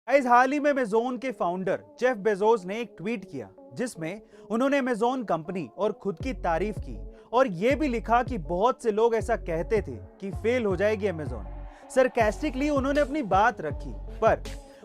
Guys, हाल ही में Amazon के founder Jeff Bezos ने एक ट्वीट किया जिसमें उन्होंने अमेज़न कंपनी और खुद की तारीफ की और यह भी लिखा कि बहुत से लोग ऐसा कहते थे कि फेल हो जाएगी अमेज़न। सरकास्टिकली उन्होंने अपनी बात रखी, पर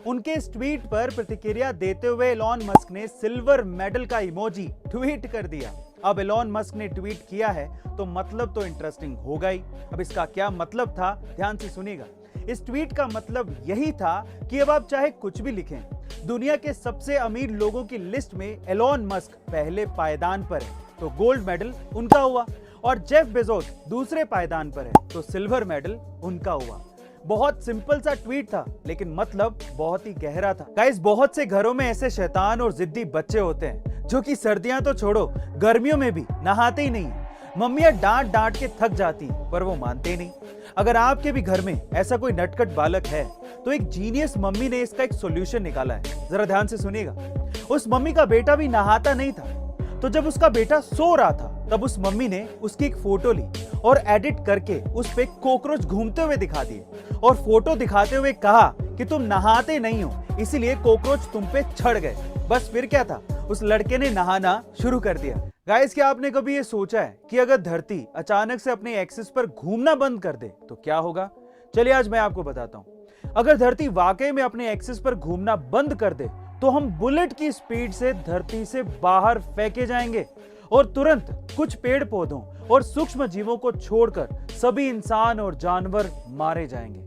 उनके इस ट्वीट पर प्रतिक्रिया देते हुए एलॉन मस्क ने सिल्वर मेडल का इमोजी ट्वीट कर दिया। अब एलॉन मस्क ने ट्वीट किया है तो मतलब तो इंटरेस्टिंग होगा ही। अब इसका क्या मतलब था, ध्यान से सुनिएगा। इस ट्वीट का मतलब यही था कि अब आप चाहे कुछ भी लिखें, दुनिया के सबसे अमीर लोगों की लिस्ट में एलॉन मस्क पहले पायदान पर है तो गोल्ड मेडल उनका हुआ, और जेफ बेजोस दूसरे पायदान पर है तो सिल्वर मेडल उनका हुआ। बहुत सिंपल सा ट्वीट था लेकिन मतलब बहुत ही गहरा था। गाइस, बहुत से घरों में ऐसे शैतान और जिद्दी बच्चे होते हैं जो कि सर्दियां तो छोड़ो, गर्मियों में भी नहाते ही नहीं। मम्मियां डांट डांट के थक जाती पर वो मानते ही नहीं। अगर आपके भी घर में ऐसा कोई नटखट बालक है तो एक जीनियस मम्मी ने इसका एक सॉल्यूशन निकाला है, जरा ध्यान से सुनिएगा। उस मम्मी का बेटा भी नहाता नहीं था, तो जब उसका बेटा सो रहा था तब उस मम्मी ने उसकी एक फोटो ली और एडिट करके उस पे कॉकरोच घूमते हुए दिखा दिए और फोटो दिखाते हुए कहा कि तुम नहाते नहीं हो इसीलिए कॉकरोच तुम पे चढ़ गए। बस फिर क्या था, उस लड़के ने नहाना शुरू कर दिया। गाइस, क्या आपने कभी ये सोचा है कि अगर धरती अचानक से अपने एक्सिस पर घूमना बंद कर दे तो क्या होगा? चलिए आज मैं आपको बताता हूं। अगर धरती वाकई में अपने एक्सिस पर घूमना बंद कर दे तो हम बुलेट की स्पीड से धरती से बाहर फेंके जाएंगे और तुरंत कुछ पेड़ पौधों और सूक्ष्म जीवों को छोड़कर सभी इंसान और जानवर मारे जाएंगे।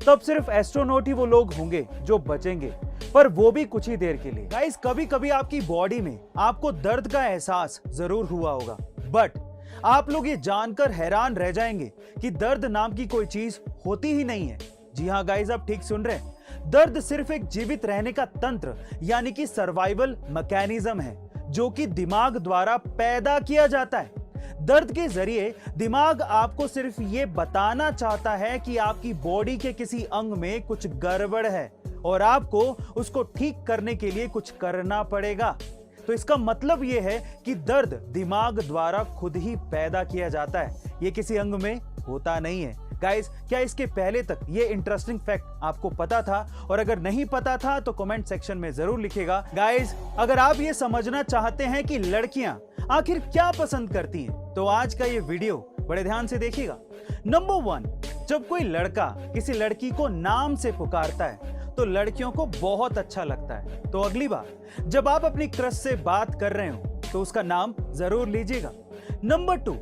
तब सिर्फ एस्ट्रोनॉट ही वो लोग होंगे जो बचेंगे, पर वो भी कुछ ही देर के लिए। गाइस, कभी कभी आपकी बॉडी में आपको दर्द का एहसास जरूर हुआ होगा, बट आप लोग ये जानकर हैरान रह जाएंगे कि दर्द नाम की कोई चीज होती ही नहीं है। जी हाँ गाइस, आप ठीक सुन रहे हैं। दर्द सिर्फ एक जीवित रहने का तंत्र यानी कि सर्वाइवल मैकेनिज्म है जो कि दिमाग द्वारा पैदा किया जाता है। दर्द के जरिए दिमाग आपको सिर्फ ये बताना चाहता है कि आपकी बॉडी के किसी अंग में कुछ गड़बड़ है और आपको उसको ठीक करने के लिए कुछ करना पड़ेगा। तो इसका मतलब यह है कि दर्द दिमाग द्वारा खुद ही पैदा किया जाता है, ये किसी अंग में होता नहीं है। गाइस, क्या इसके पहले तक ये इंटरेस्टिंग फैक्ट आपको पता था? और अगर नहीं पता था तो कमेंट सेक्शन में जरूर लिखिएगा। गाइस, अगर आप ये समझना चाहते हैं कि लड़कियां आखिर क्या पसंद करती हैं, तो आज का ये वीडियो बड़े ध्यान से देखिएगा। नंबर 1, जब कोई लड़का किसी लड़की को नाम से पुकारता है तो लड़कियों को बहुत अच्छा लगता है। तो अगली बार जब आप अपनी क्रश से बात कर रहे हो तो उसका नाम जरूर लीजिएगा। नंबर 2,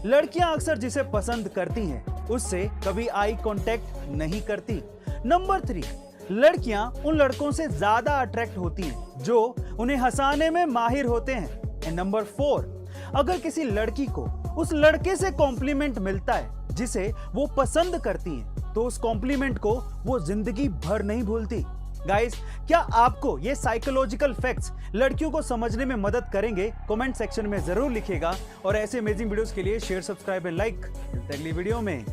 लड़कियां अक्सर जिसे पसंद करती हैं उससे कभी आई कांटेक्ट नहीं करती। नंबर 3, लड़कियां उन लड़कों से ज्यादा अट्रैक्ट होती हैं जो उन्हें हंसाने में माहिर होते हैं। एंड नंबर 4, अगर किसी लड़की को उस लड़के से कॉम्प्लीमेंट मिलता है जिसे वो पसंद करती हैं तो उस कॉम्प्लीमेंट को वो जिंदगी भर नहीं भूलती। गाइस, क्या आपको ये साइकोलॉजिकल फैक्ट्स लड़कियों को समझने में मदद करेंगे? कमेंट सेक्शन में जरूर लिखिएगा और ऐसे अमेजिंग वीडियोस के लिए शेयर, सब्सक्राइब एंड लाइक। अगली वीडियो में